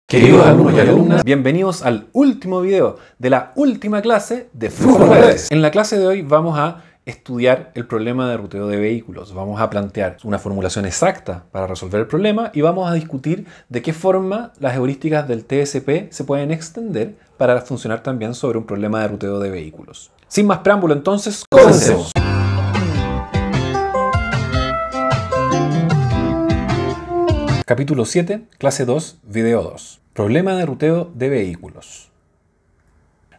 Queridos alumnos y alumnas, bienvenidos al último video de la última clase de Flujo de Redes. En la clase de hoy vamos a estudiar el problema de ruteo de vehículos. Vamos a plantear una formulación exacta para resolver el problema y vamos a discutir de qué forma las heurísticas del TSP se pueden extender para funcionar también sobre un problema de ruteo de vehículos. Sin más preámbulo, entonces, comencemos. Capítulo 7, clase 2, video 2. Problema de ruteo de vehículos.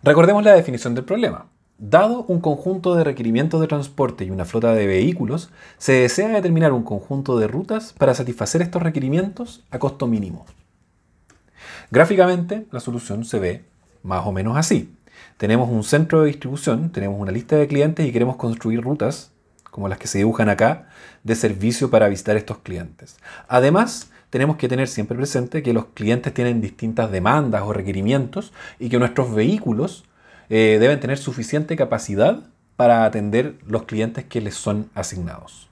Recordemos la definición del problema. Dado un conjunto de requerimientos de transporte y una flota de vehículos, se desea determinar un conjunto de rutas para satisfacer estos requerimientos a costo mínimo. Gráficamente, la solución se ve más o menos así. Tenemos un centro de distribución, tenemos una lista de clientes y queremos construir rutas, como las que se dibujan acá, de servicio para visitar estos clientes. Además, tenemos que tener siempre presente que los clientes tienen distintas demandas o requerimientos y que nuestros vehículos deben tener suficiente capacidad para atender los clientes que les son asignados.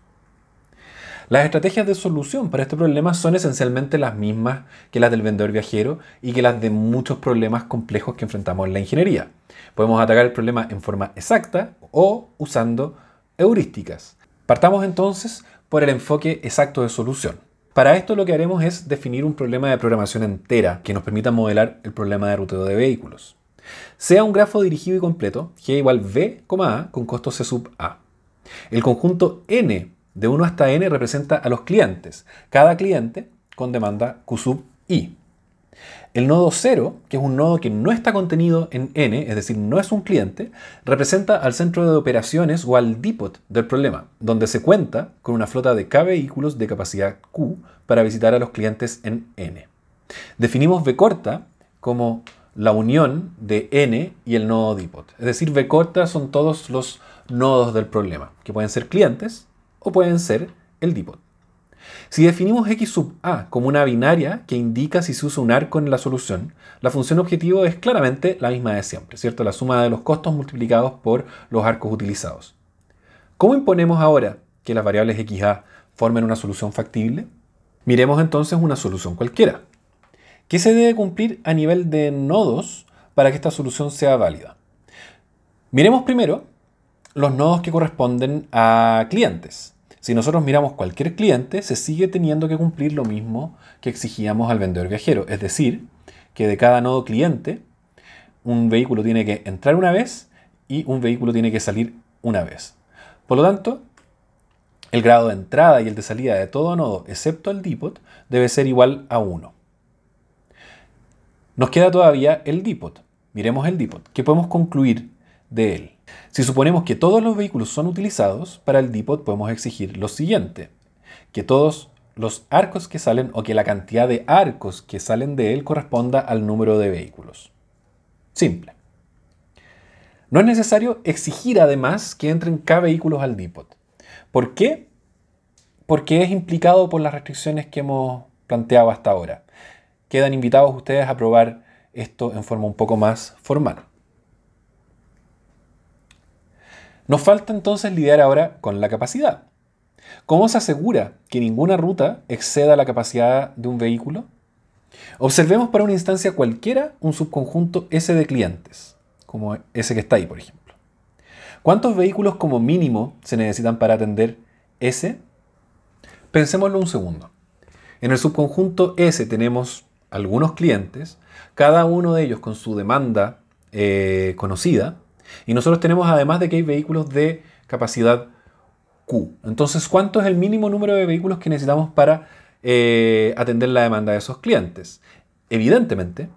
Las estrategias de solución para este problema son esencialmente las mismas que las del vendedor viajero y que las de muchos problemas complejos que enfrentamos en la ingeniería. Podemos atacar el problema en forma exacta o usando heurísticas. Partamos entonces por el enfoque exacto de solución. Para esto lo que haremos es definir un problema de programación entera que nos permita modelar el problema de ruteo de vehículos. Sea un grafo dirigido y completo, G igual V, A, con costo C sub A. El conjunto N de 1 hasta N representa a los clientes, cada cliente con demanda Q sub I. El nodo 0, que es un nodo que no está contenido en N, es decir, no es un cliente, representa al centro de operaciones o al depot del problema, donde se cuenta con una flota de K vehículos de capacidad Q para visitar a los clientes en N. Definimos V corta como la unión de N y el nodo depot. Es decir, V corta son todos los nodos del problema, que pueden ser clientes o pueden ser el depot. Si definimos X sub A como una binaria que indica si se usa un arco en la solución, la función objetivo es claramente la misma de siempre, ¿cierto? La suma de los costos multiplicados por los arcos utilizados. ¿Cómo imponemos ahora que las variables XA formen una solución factible? Miremos entonces una solución cualquiera. ¿Qué se debe cumplir a nivel de nodos para que esta solución sea válida? Miremos primero los nodos que corresponden a clientes. Si nosotros miramos cualquier cliente, se sigue teniendo que cumplir lo mismo que exigíamos al vendedor viajero. Es decir, que de cada nodo cliente, un vehículo tiene que entrar una vez y un vehículo tiene que salir una vez. Por lo tanto, el grado de entrada y el de salida de todo nodo, excepto el depot, debe ser igual a 1. Nos queda todavía el depot. Miremos el depot. ¿Qué podemos concluir de él? Si suponemos que todos los vehículos son utilizados, para el depot podemos exigir lo siguiente: que todos los arcos que salen o que la cantidad de arcos que salen de él corresponda al número de vehículos. Simple. No es necesario exigir además que entren K vehículos al depot. ¿Por qué? Porque es implicado por las restricciones que hemos planteado hasta ahora. Quedan invitados ustedes a probar esto en forma un poco más formal. Nos falta entonces lidiar ahora con la capacidad. ¿Cómo se asegura que ninguna ruta exceda la capacidad de un vehículo? Observemos para una instancia cualquiera un subconjunto S de clientes, como ese que está ahí, por ejemplo. ¿Cuántos vehículos como mínimo se necesitan para atender S? Pensémoslo un segundo. En el subconjunto S tenemos algunos clientes, cada uno de ellos con su demanda conocida, y nosotros tenemos además de que hay vehículos de capacidad Q. Entonces, ¿cuánto es el mínimo número de vehículos que necesitamos para atender la demanda de esos clientes? Evidentemente,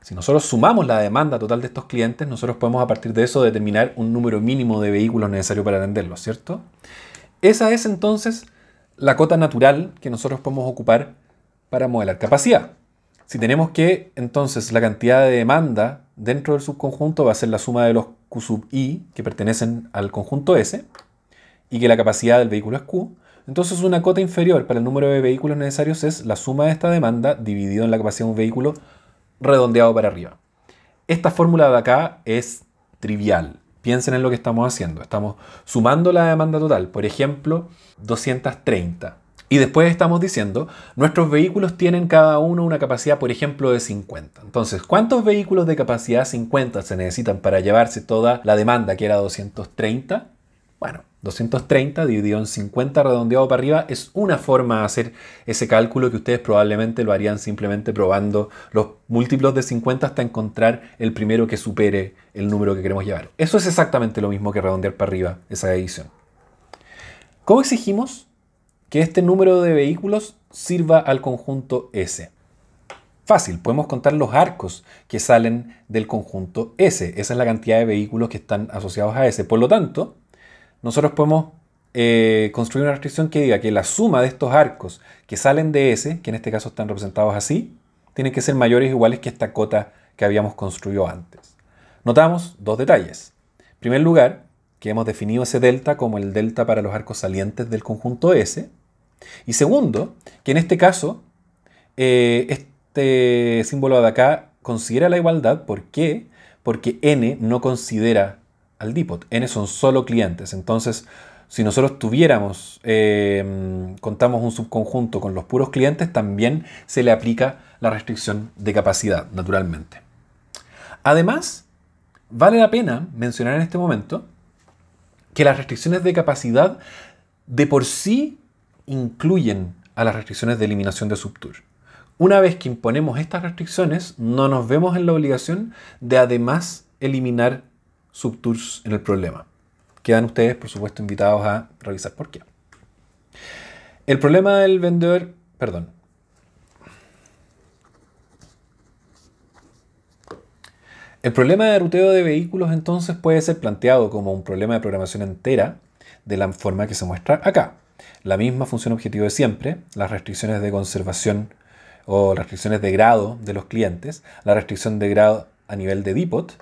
si nosotros sumamos la demanda total de estos clientes, nosotros podemos a partir de eso determinar un número mínimo de vehículos necesario para atenderlos, ¿cierto? Esa es entonces la cota natural que nosotros podemos ocupar para modelar capacidad. Si tenemos que, entonces, la cantidad de demanda dentro del subconjunto va a ser la suma de los Q sub I que pertenecen al conjunto S y que la capacidad del vehículo es Q, entonces una cota inferior para el número de vehículos necesarios es la suma de esta demanda dividido en la capacidad de un vehículo redondeado para arriba. Esta fórmula de acá es trivial. Piensen en lo que estamos haciendo. Estamos sumando la demanda total, por ejemplo, 230. Y después estamos diciendo, nuestros vehículos tienen cada uno una capacidad, por ejemplo, de 50. Entonces, ¿cuántos vehículos de capacidad 50 se necesitan para llevarse toda la demanda, que era 230? Bueno, 230 dividido en 50 redondeado para arriba es una forma de hacer ese cálculo que ustedes probablemente lo harían simplemente probando los múltiplos de 50 hasta encontrar el primero que supere el número que queremos llevar. Eso es exactamente lo mismo que redondear para arriba esa división. ¿Cómo exigimos que este número de vehículos sirva al conjunto S? Fácil, podemos contar los arcos que salen del conjunto S. Esa es la cantidad de vehículos que están asociados a S. Por lo tanto, nosotros podemos construir una restricción que diga que la suma de estos arcos que salen de S, que en este caso están representados así, tienen que ser mayores o iguales que esta cota que habíamos construido antes. Notamos dos detalles. En primer lugar, que hemos definido ese delta como el delta para los arcos salientes del conjunto S. Y segundo, que en este caso, este símbolo de acá considera la igualdad. ¿Por qué? Porque N no considera al dipot. N son solo clientes. Entonces, si nosotros contamos un subconjunto con los puros clientes, también se le aplica la restricción de capacidad, naturalmente. Además, vale la pena mencionar en este momento que las restricciones de capacidad de por sí incluyen a las restricciones de eliminación de subtour. Una vez que imponemos estas restricciones, no nos vemos en la obligación de además eliminar subtours en el problema. Quedan ustedes, por supuesto, invitados a revisar por qué. El problema del vendedor, perdón. El problema de ruteo de vehículos entonces puede ser planteado como un problema de programación entera de la forma que se muestra acá. La misma función objetivo de siempre, las restricciones de conservación o restricciones de grado de los clientes, la restricción de grado a nivel de dipot,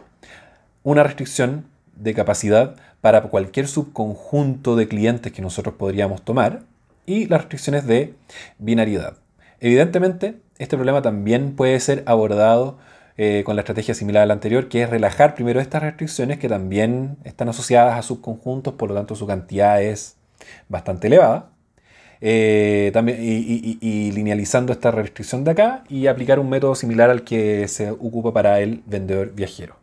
una restricción de capacidad para cualquier subconjunto de clientes que nosotros podríamos tomar y las restricciones de binariedad. Evidentemente, este problema también puede ser abordado con la estrategia similar a la anterior, que es relajar primero estas restricciones que también están asociadas a subconjuntos, por lo tanto su cantidad es bastante elevada. También, y linealizando esta restricción de acá y aplicar un método similar al que se ocupa para el vendedor viajero.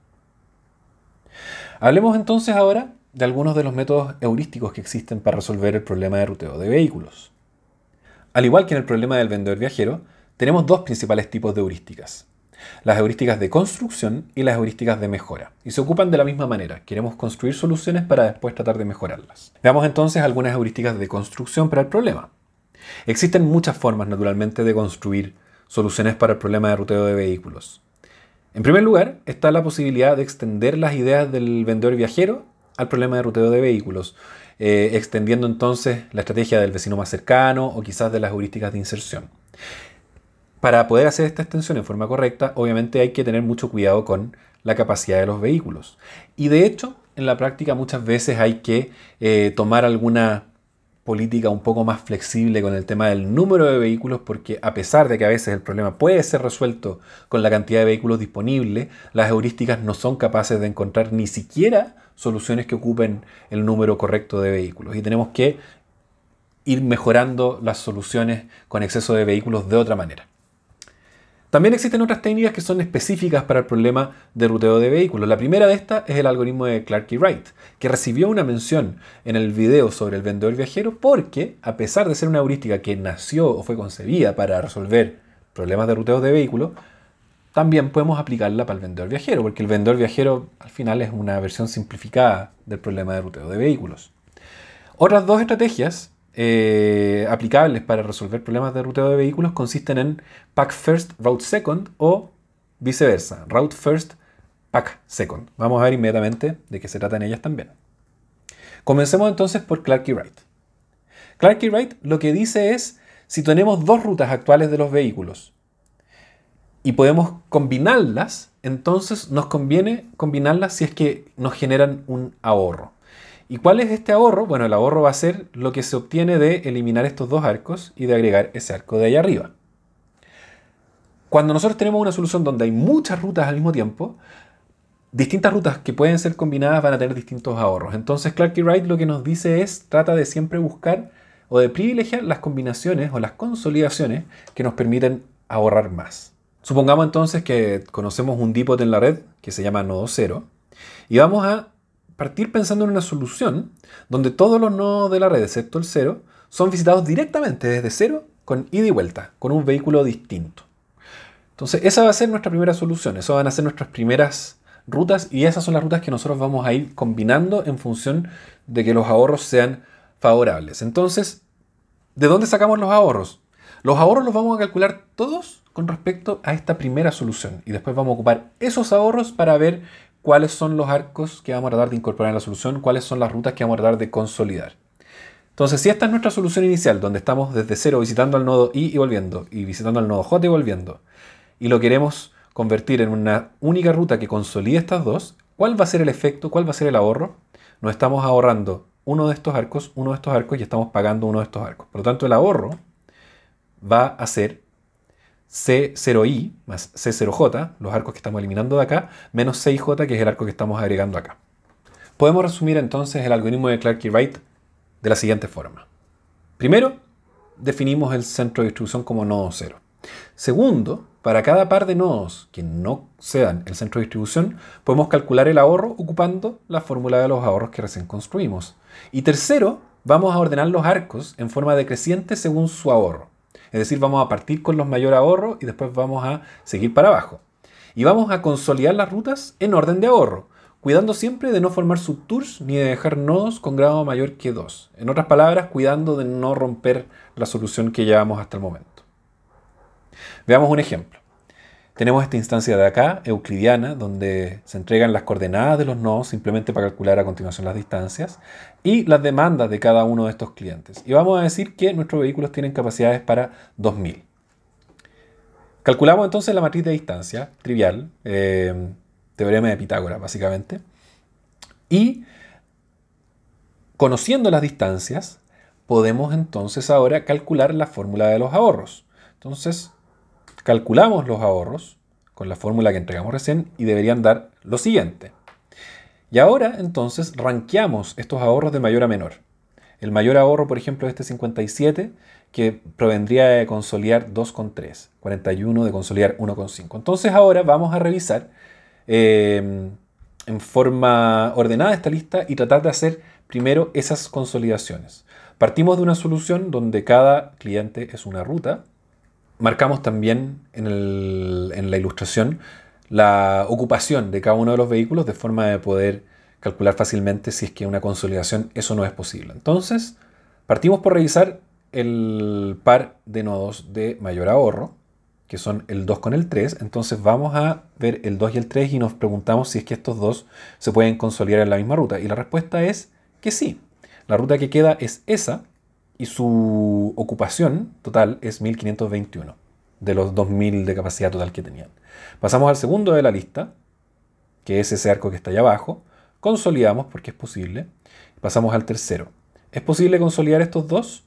Hablemos entonces ahora de algunos de los métodos heurísticos que existen para resolver el problema de ruteo de vehículos. Al igual que en el problema del vendedor viajero, tenemos dos principales tipos de heurísticas. Las heurísticas de construcción y las heurísticas de mejora. Y se ocupan de la misma manera. Queremos construir soluciones para después tratar de mejorarlas. Veamos entonces algunas heurísticas de construcción para el problema. Existen muchas formas, naturalmente, de construir soluciones para el problema de ruteo de vehículos. En primer lugar, está la posibilidad de extender las ideas del vendedor viajero al problema de ruteo de vehículos, extendiendo entonces la estrategia del vecino más cercano o quizás de las heurísticas de inserción. Para poder hacer esta extensión en forma correcta, obviamente hay que tener mucho cuidado con la capacidad de los vehículos. Y de hecho, en la práctica muchas veces hay que tomar alguna política un poco más flexible con el tema del número de vehículos, porque a pesar de que a veces el problema puede ser resuelto con la cantidad de vehículos disponibles, las heurísticas no son capaces de encontrar ni siquiera soluciones que ocupen el número correcto de vehículos. Y tenemos que ir mejorando las soluciones con exceso de vehículos de otra manera. También existen otras técnicas que son específicas para el problema de ruteo de vehículos. La primera de estas es el algoritmo de Clark y Wright, que recibió una mención en el video sobre el vendedor viajero porque, a pesar de ser una heurística que nació o fue concebida para resolver problemas de ruteo de vehículos, también podemos aplicarla para el vendedor viajero, porque el vendedor viajero al final es una versión simplificada del problema de ruteo de vehículos. Otras dos estrategias aplicables para resolver problemas de ruteo de vehículos consisten en Pack First, Route Second o viceversa, Route First, Pack Second. Vamos a ver inmediatamente de qué se tratan ellas también. Comencemos entonces por Clark y Wright. Clark y Wright lo que dice es, si tenemos dos rutas actuales de los vehículos y podemos combinarlas, entonces nos conviene combinarlas si es que nos generan un ahorro. ¿Y cuál es este ahorro? Bueno, el ahorro va a ser lo que se obtiene de eliminar estos dos arcos y de agregar ese arco de ahí arriba. Cuando nosotros tenemos una solución donde hay muchas rutas al mismo tiempo, distintas rutas que pueden ser combinadas van a tener distintos ahorros. Entonces Clark y Wright lo que nos dice es, trata de siempre buscar o de privilegiar las combinaciones o las consolidaciones que nos permiten ahorrar más. Supongamos entonces que conocemos un dipot en la red que se llama nodo 0 y vamos a partir pensando en una solución donde todos los nodos de la red, excepto el 0, son visitados directamente desde 0 con ida y vuelta, con un vehículo distinto. Entonces esa va a ser nuestra primera solución, esas van a ser nuestras primeras rutas y esas son las rutas que nosotros vamos a ir combinando en función de que los ahorros sean favorables. Entonces, ¿de dónde sacamos los ahorros? Los ahorros los vamos a calcular todos con respecto a esta primera solución y después vamos a ocupar esos ahorros para ver cuáles son los arcos que vamos a tratar de incorporar en la solución, cuáles son las rutas que vamos a tratar de consolidar. Entonces, si esta es nuestra solución inicial, donde estamos desde 0 visitando al nodo I y volviendo, y visitando al nodo J y volviendo, y lo queremos convertir en una única ruta que consolide estas dos, ¿cuál va a ser el efecto? ¿Cuál va a ser el ahorro? Nos estamos ahorrando uno de estos arcos y estamos pagando uno de estos arcos. Por lo tanto, el ahorro va a ser C0I más C0J, los arcos que estamos eliminando de acá, menos C1J, que es el arco que estamos agregando acá. Podemos resumir entonces el algoritmo de Clarke y Wright de la siguiente forma. Primero, definimos el centro de distribución como nodo 0. Segundo, para cada par de nodos que no sean el centro de distribución, podemos calcular el ahorro ocupando la fórmula de los ahorros que recién construimos. Y tercero, vamos a ordenar los arcos en forma decreciente según su ahorro. Es decir, vamos a partir con los mayor ahorro y después vamos a seguir para abajo. Y vamos a consolidar las rutas en orden de ahorro, cuidando siempre de no formar subtours ni de dejar nodos con grado mayor que 2. En otras palabras, cuidando de no romper la solución que llevamos hasta el momento. Veamos un ejemplo. Tenemos esta instancia de acá, euclidiana, donde se entregan las coordenadas de los nodos simplemente para calcular a continuación las distancias y las demandas de cada uno de estos clientes. Y vamos a decir que nuestros vehículos tienen capacidades para 2000. Calculamos entonces la matriz de distancia, trivial, teorema de Pitágoras básicamente, y conociendo las distancias, podemos entonces ahora calcular la fórmula de los ahorros. Entonces, calculamos los ahorros con la fórmula que entregamos recién y deberían dar lo siguiente. Y ahora, entonces, rankeamos estos ahorros de mayor a menor. El mayor ahorro, por ejemplo, es este 57, que provendría de consolidar 2,3, 41 de consolidar 1,5. Entonces, ahora vamos a revisar en forma ordenada esta lista y tratar de hacer primero esas consolidaciones. Partimos de una solución donde cada cliente es una ruta. Marcamos también en la ilustración la ocupación de cada uno de los vehículos de forma de poder calcular fácilmente si es que una consolidación eso no es posible. Entonces, partimos por revisar el par de nodos de mayor ahorro, que son el 2 con el 3. Entonces vamos a ver el 2 y el 3 y nos preguntamos si es que estos dos se pueden consolidar en la misma ruta. Y la respuesta es que sí. La ruta que queda es esa, y su ocupación total es 1521 de los 2000 de capacidad total que tenían. Pasamos al segundo de la lista, que es ese arco que está allá abajo. Consolidamos porque es posible. Pasamos al tercero. ¿Es posible consolidar estos dos?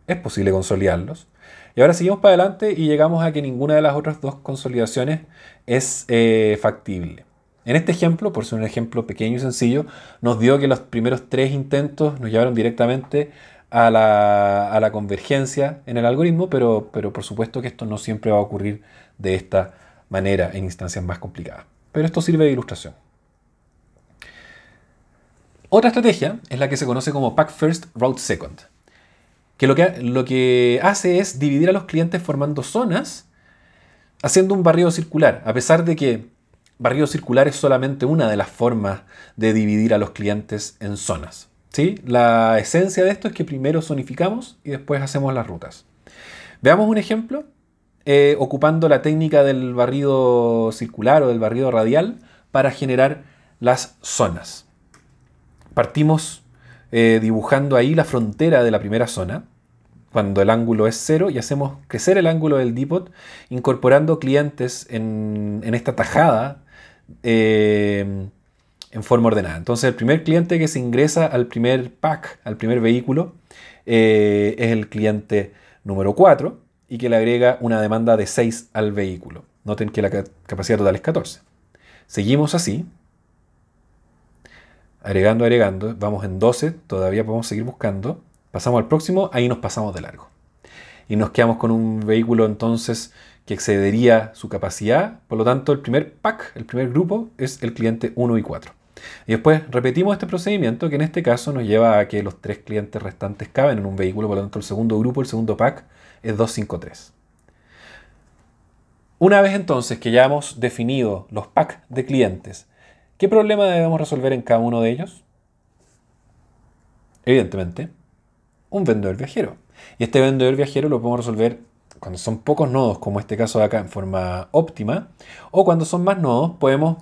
Es posible consolidarlos. Y ahora seguimos para adelante y llegamos a que ninguna de las otras dos consolidaciones es factible. En este ejemplo, por ser un ejemplo pequeño y sencillo, nos dio que los primeros 3 intentos nos llevaron directamente a la convergencia en el algoritmo, pero por supuesto que esto no siempre va a ocurrir de esta manera en instancias más complicadas. Pero esto sirve de ilustración. Otra estrategia es la que se conoce como Pack First, Route Second, que lo que hace es dividir a los clientes formando zonas, haciendo un barrido circular, a pesar de que barrido circular es solamente una de las formas de dividir a los clientes en zonas. ¿Sí? La esencia de esto es que primero zonificamos y después hacemos las rutas. Veamos un ejemplo ocupando la técnica del barrido circular o del barrido radial para generar las zonas. Partimos dibujando ahí la frontera de la primera zona, cuando el ángulo es 0, y hacemos crecer el ángulo del dipot incorporando clientes en esta tajada en forma ordenada. Entonces el primer cliente que se ingresa al primer pack, al primer vehículo, es el cliente número 4 y que le agrega una demanda de 6 al vehículo. Noten que la capacidad total es 14. Seguimos así, agregando, vamos en 12, todavía podemos seguir buscando, Pasamos al próximo, ahí nos pasamos de largo. Y nos quedamos con un vehículo entonces que excedería su capacidad. Por lo tanto, el primer pack, el primer grupo, es el cliente 1 y 4. Y después repetimos este procedimiento que en este caso nos lleva a que los 3 clientes restantes caben en un vehículo. Por lo tanto, el segundo grupo, el segundo pack, es 253. Una vez entonces que ya hemos definido los packs de clientes, ¿qué problema debemos resolver en cada uno de ellos? Evidentemente, un vendedor viajero. Y este vendedor viajero lo podemos resolver cuando son pocos nodos, como este caso de acá, en forma óptima, o cuando son más nodos, podemos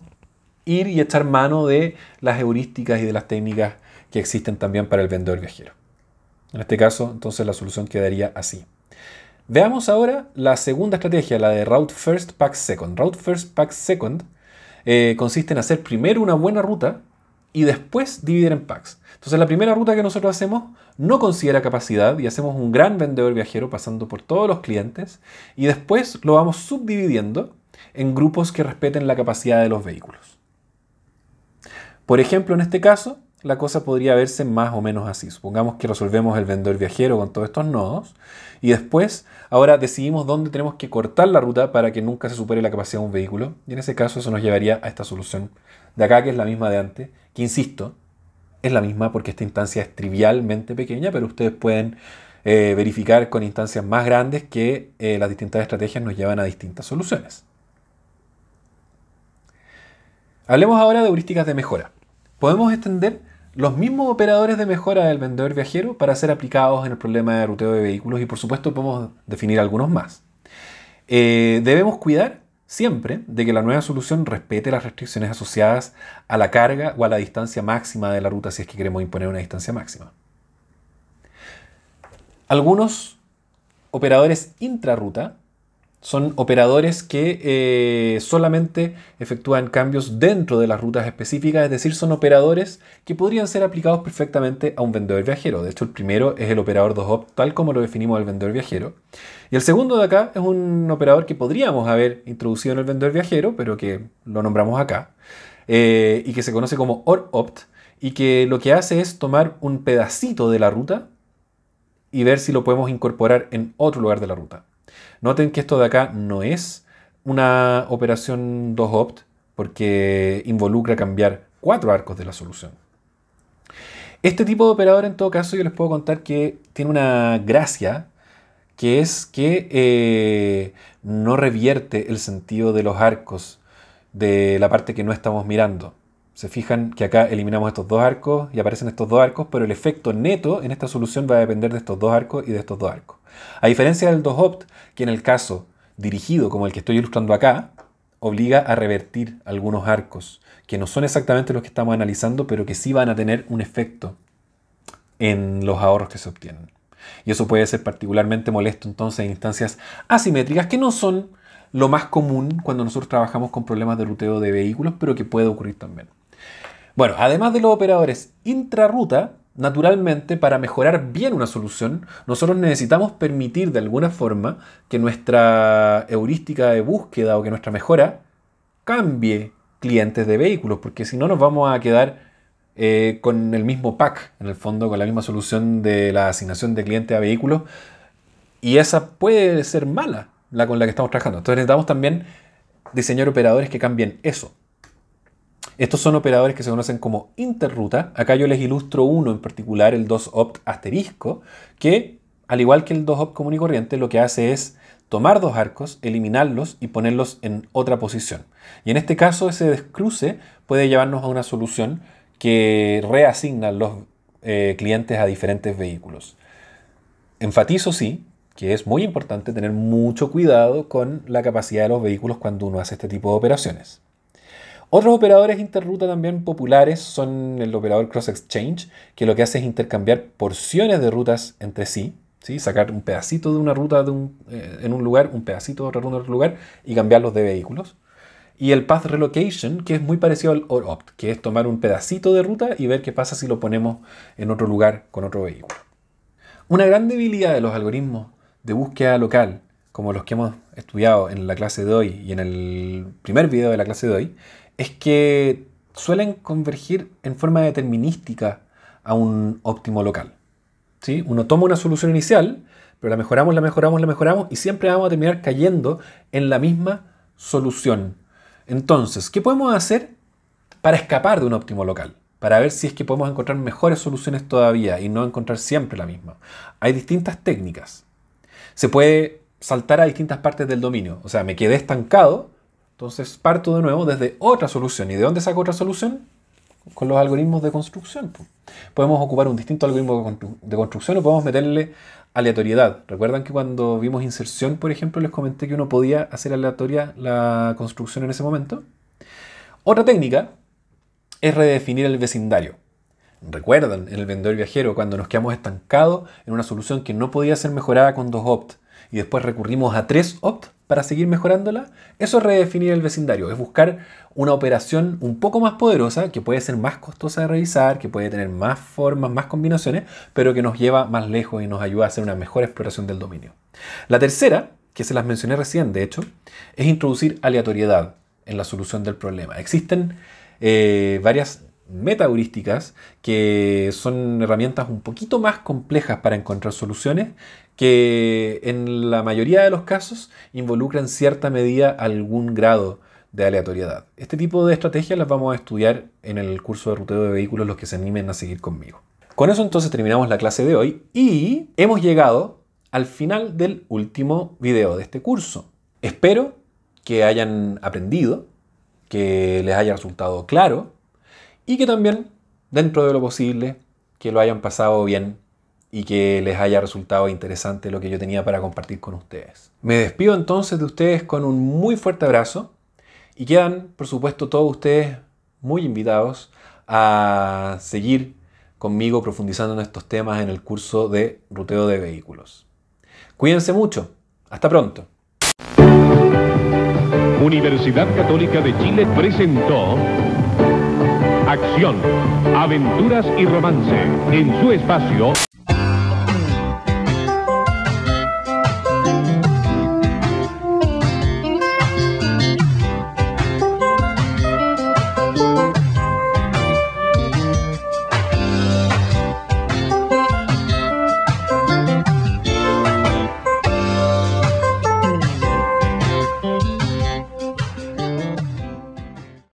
ir y echar mano de las heurísticas y de las técnicas que existen también para el vendedor viajero. En este caso, entonces, la solución quedaría así. Veamos ahora la segunda estrategia, la de Route First, Pack Second. Route First, Pack Second consiste en hacer primero una buena ruta y después dividir en packs. Entonces la primera ruta que nosotros hacemos no considera capacidad y hacemos un gran vendedor viajero pasando por todos los clientes y después lo vamos subdividiendo en grupos que respeten la capacidad de los vehículos. Por ejemplo, en este caso, la cosa podría verse más o menos así. Supongamos que resolvemos el vendedor viajero con todos estos nodos y después ahora decidimos dónde tenemos que cortar la ruta para que nunca se supere la capacidad de un vehículo. Y en ese caso eso nos llevaría a esta solución de acá, que es la misma de antes, que insisto, es la misma porque esta instancia es trivialmente pequeña, pero ustedes pueden verificar con instancias más grandes que las distintas estrategias nos llevan a distintas soluciones. Hablemos ahora de heurísticas de mejora. Podemos extender los mismos operadores de mejora del vendedor viajero para ser aplicados en el problema de ruteo de vehículos y por supuesto podemos definir algunos más. Debemos cuidar siempre de que la nueva solución respete las restricciones asociadas a la carga o a la distancia máxima de la ruta si es que queremos imponer una distancia máxima. Algunos operadores intrarruta son operadores que solamente efectúan cambios dentro de las rutas específicas, es decir, son operadores que podrían ser aplicados perfectamente a un vendedor viajero. De hecho, el primero es el operador 2hop, tal como lo definimos al vendedor viajero. Y el segundo de acá es un operador que podríamos haber introducido en el vendedor viajero, pero que lo nombramos acá, y que se conoce como OR-opt, y que lo que hace es tomar un pedacito de la ruta y ver si lo podemos incorporar en otro lugar de la ruta. Noten que esto de acá no es una operación 2opt porque involucra cambiar 4 arcos de la solución. Este tipo de operador, en todo caso, yo les puedo contar que tiene una gracia, que es que no revierte el sentido de los arcos de la parte que no estamos mirando. Se fijan que acá eliminamos estos 2 arcos y aparecen estos 2 arcos, pero el efecto neto en esta solución va a depender de estos 2 arcos y de estos 2 arcos. A diferencia del 2opt, que en el caso dirigido, como el que estoy ilustrando acá, obliga a revertir algunos arcos, que no son exactamente los que estamos analizando, pero que sí van a tener un efecto en los ahorros que se obtienen. Y eso puede ser particularmente molesto entonces en instancias asimétricas, que no son lo más común cuando nosotros trabajamos con problemas de ruteo de vehículos, pero que puede ocurrir también. Bueno, además de los operadores intrarruta, naturalmente, para mejorar bien una solución, nosotros necesitamos permitir de alguna forma que nuestra heurística de búsqueda o que nuestra mejora cambie clientes de vehículos, porque si no nos vamos a quedar con el mismo pack, en el fondo, con la misma solución de la asignación de clientes a vehículos, y esa puede ser mala, la con la que estamos trabajando. Entonces necesitamos también diseñar operadores que cambien eso. Estos son operadores que se conocen como interruta. Acá yo les ilustro uno en particular, el 2opt asterisco, que al igual que el 2opt común y corriente, lo que hace es tomar 2 arcos, eliminarlos y ponerlos en otra posición. Y en este caso ese descruce puede llevarnos a una solución que reasigna los clientes a diferentes vehículos. Enfatizo, sí, que es muy importante tener mucho cuidado con la capacidad de los vehículos cuando uno hace este tipo de operaciones. Otros operadores interruta también populares son el operador cross exchange, que lo que hace es intercambiar porciones de rutas entre sí, ¿sí? Sacar un pedacito de una ruta en un lugar, un pedacito de otra ruta en otro lugar y cambiarlos de vehículos. Y el path relocation, que es muy parecido al OR-opt, que es tomar un pedacito de ruta y ver qué pasa si lo ponemos en otro lugar con otro vehículo. Una gran debilidad de los algoritmos de búsqueda local, como los que hemos estudiado en la clase de hoy y en el primer video de la clase de hoy, es que suelen convergir en forma determinística a un óptimo local. ¿sí? Uno toma una solución inicial, pero la mejoramos, la mejoramos, la mejoramos y siempre vamos a terminar cayendo en la misma solución. Entonces, ¿qué podemos hacer para escapar de un óptimo local? Para ver si es que podemos encontrar mejores soluciones todavía y no encontrar siempre la misma. Hay distintas técnicas. Se puede saltar a distintas partes del dominio. O sea, me quedé estancado, entonces parto de nuevo desde otra solución. ¿Y de dónde saco otra solución? Con los algoritmos de construcción. Podemos ocupar un distinto algoritmo de construcción o podemos meterle aleatoriedad. ¿Recuerdan que cuando vimos inserción, por ejemplo, les comenté que uno podía hacer aleatoria la construcción en ese momento? Otra técnica es redefinir el vecindario. ¿Recuerdan en el vendedor viajero cuando nos quedamos estancados en una solución que no podía ser mejorada con 2 opt y después recurrimos a 3 opt para seguir mejorándola? Eso es redefinir el vecindario, es buscar una operación un poco más poderosa, que puede ser más costosa de realizar, que puede tener más formas, más combinaciones, pero que nos lleva más lejos y nos ayuda a hacer una mejor exploración del dominio. La tercera, que se las mencioné recién, de hecho, es introducir aleatoriedad en la solución del problema. Existen varias metaheurísticas que son herramientas un poquito más complejas para encontrar soluciones que en la mayoría de los casos involucran en cierta medida algún grado de aleatoriedad. Este tipo de estrategias las vamos a estudiar en el curso de ruteo de vehículos, los que se animen a seguir conmigo. Con eso entonces terminamos la clase de hoy y hemos llegado al final del último video de este curso. Espero que hayan aprendido, que les haya resultado claro y que también, dentro de lo posible, que lo hayan pasado bien y que les haya resultado interesante lo que yo tenía para compartir con ustedes. Me despido entonces de ustedes con un muy fuerte abrazo y quedan, por supuesto, todos ustedes muy invitados a seguir conmigo profundizando en estos temas en el curso de ruteo de vehículos. Cuídense mucho. Hasta pronto. Universidad Católica de Chile presentó Acción, Aventuras y Romance en su espacio